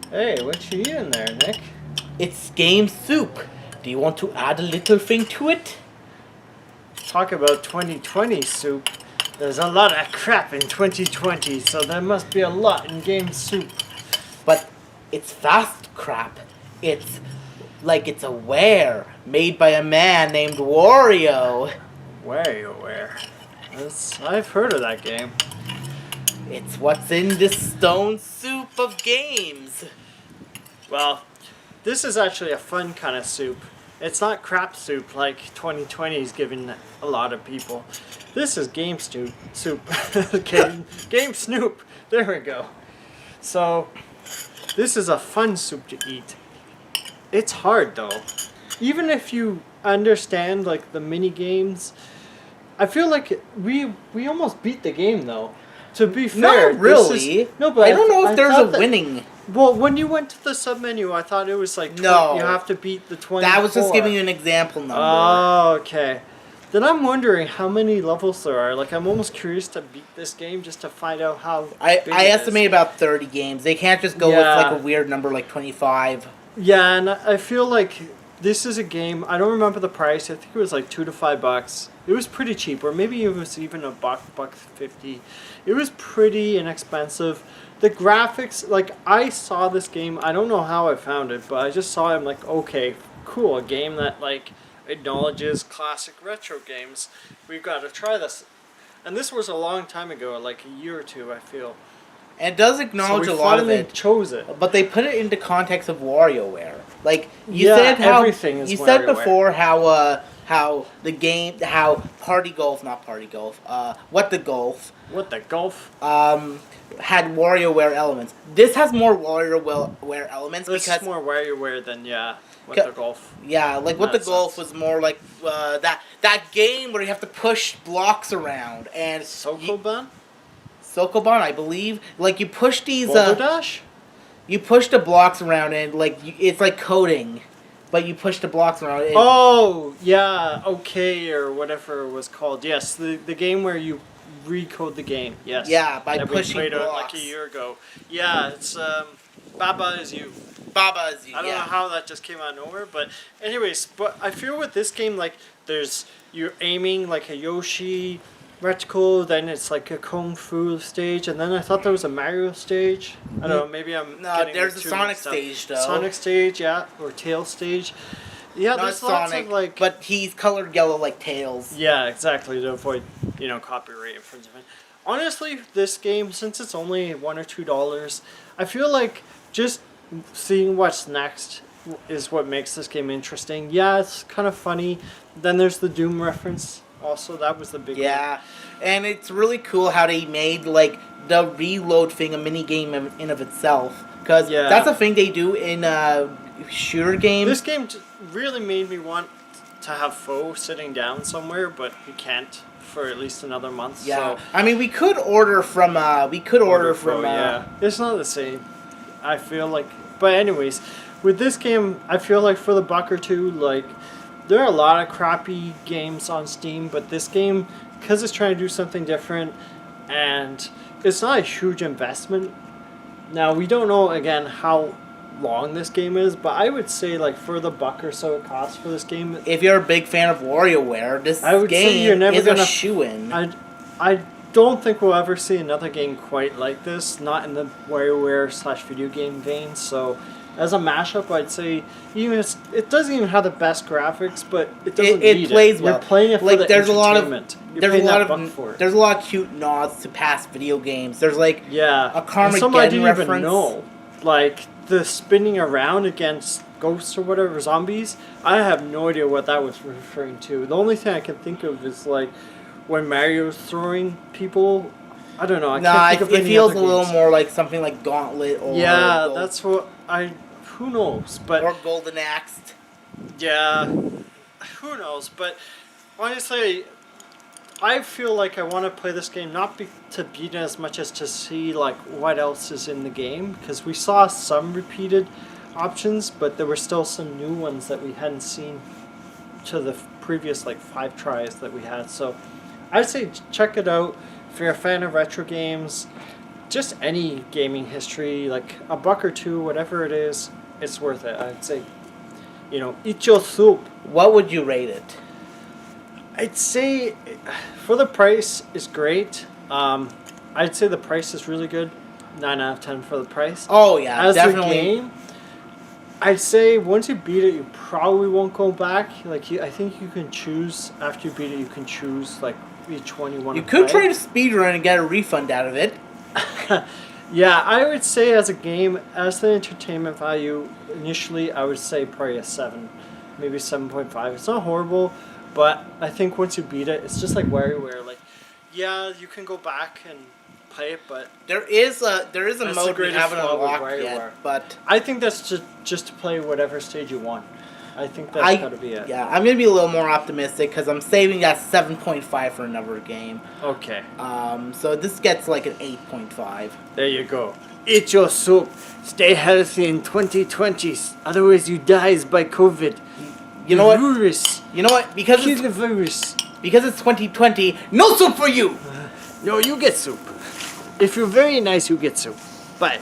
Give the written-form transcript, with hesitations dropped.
Hey, what you eating there, Nick? It's game soup. Do you want to add a little thing to it? Talk about 2020 soup. There's a lot of crap in 2020, so there must be a lot in game soup. But it's fast crap. It's like it's a ware made by a man named Wario. WarioWare. I've heard of that game. It's what's in this stone soup of games. Well, this is actually a fun kind of soup. It's not crap soup like 2020 is giving a lot of people. This is game soup. Game Snoop. There we go. So, this is a fun soup to eat. It's hard though. Even if you understand like the mini games, I feel like we almost beat the game though. To be fair, Not really. No, but I don't know if there's a that, winning. Well, when you went to the submenu, I thought it was like No. you have to beat the 24. That was just giving you an example number. Oh, okay. Then I'm wondering how many levels there are. Like, I'm almost curious to beat this game just to find out how big I it estimate is. about 30 games. They can't just go with like a weird number like 25. Yeah, and I feel like this is a game. I don't remember the price. I think it was like $2 to $5. It was pretty cheap, or maybe it was even $1.50. It was pretty inexpensive. The graphics, like I saw this game. I don't know how I found it, but I just saw it. I'm like, okay, cool, a game that like acknowledges classic retro games. We've got to try this. And this was a long time ago, like a year or two, I feel. And it does acknowledge So a we lot of finally it. chose it. But they put it into context of WarioWare. Like you Yeah, said, how everything is you said WarioWare. before how the game Party Golf, not Party Golf, What the Golf, What the golf? had WarioWare elements. This has more WarioWare elements This because is more WarioWare than What the golf. yeah, like What That the Golf sense. was more like that game where you have to push blocks around and Sokoban? Sokoban, I believe. Like you push these Boulder Dash? you push the blocks around and like it's like coding, but you push the blocks around. Oh, yeah, okay, or whatever it was called. Yes, the game where you recode the game. Yes. Yeah, by that pushing we played blocks. like a year ago. Yeah, it's Baba Is You. Baba is I don't know how that just came out of nowhere, but anyways, but I feel with this game like you're aiming like a Yoshi reticle, then it's like a Kung Fu stage, and then I thought there was a Mario stage. I don't know, maybe I'm No, getting there's the a two Sonic mixed up. stage, though. Sonic stage, yeah, or Tail stage. Yeah, Not there's lots Sonic, of like. but he's colored yellow like Tails. Yeah, exactly, to avoid, copyright infringement. Honestly, this game, since it's only $1 or $2, I feel like just seeing what's next is what makes this game interesting. Yeah, it's kind of funny. Then there's the Doom reference. Also, that was the big one. Yeah, and it's really cool how they made like the reload thing a mini game in of itself, because Yeah. that's a thing they do in shooter games. This game really made me want to have Foe sitting down somewhere, but we can't for at least another month. Yeah, So I mean we could order from Foe, yeah, it's not the same. I feel like, but anyways, with this game, I feel like for the buck or two, like there are a lot of crappy games on Steam, but this game, because it's trying to do something different, and it's not a huge investment. Now we don't know again how long this game is, but I would say like for the buck or so it costs for this game. If you're a big fan of WarioWare, this I would say game you're never is gonna a shoo-in. I don't think we'll ever see another game quite like this, not in the WarioWare / video game vein. So, as a mashup, I'd say it doesn't even have the best graphics, but it doesn't It need plays it. well. You're playing it for Like, the there's a lot of- entertainment. You're There's a paying lot that buck of for it. there's a lot of cute nods to past video games. There's like Yeah, a and some I didn't Carmageddon reference. even know, like the spinning around against ghosts or whatever zombies. I have no idea what that was referring to. The only thing I can think of is like when Mario's throwing people. I don't know. I can't think of it any feels other a little games. more like something like Gauntlet or Yeah, that's what I. Who knows? But or Golden Axe. yeah, who knows? But honestly, I feel like I want to play this game not to beat it as much as to see like what else is in the game, because we saw some repeated options, but there were still some new ones that we hadn't seen to the previous like 5 tries that we had. So I'd say check it out if you're a fan of retro games. just any gaming history, like a buck or two, whatever it is, it's worth it. I'd say, eat your soup. What would you rate it? I'd say for the price is great. I'd say the price is really good. 9 out of 10 for the price. Oh yeah, As definitely. a game, I'd say once you beat it, you probably won't go back. Like I think you can choose after you beat it. You can choose like which one you want. You to could play. try to speedrun and get a refund out of it. Yeah, I would say as a game, as the entertainment value, initially I would say probably a 7, maybe 7.5. It's not horrible, but I think once you beat it, it's just like WarioWare. Like, yeah, you can go back and play it, but There is a That's the mode we greatest haven't flaw with unlocked yet, WarioWare. but I think that's just to play whatever stage you want. I think that's got to be it. yeah, I'm gonna be a little more optimistic because I'm saving that 7.5 for another game. Okay, So this gets like an 8.5. there you go. Eat your soup. Stay healthy in 2020. Otherwise, you dies by COVID. You know what? Virus. You know what? Because Kill the virus. it's 2020, no soup for you. No, you get soup. If you're very nice, you get soup. Bye.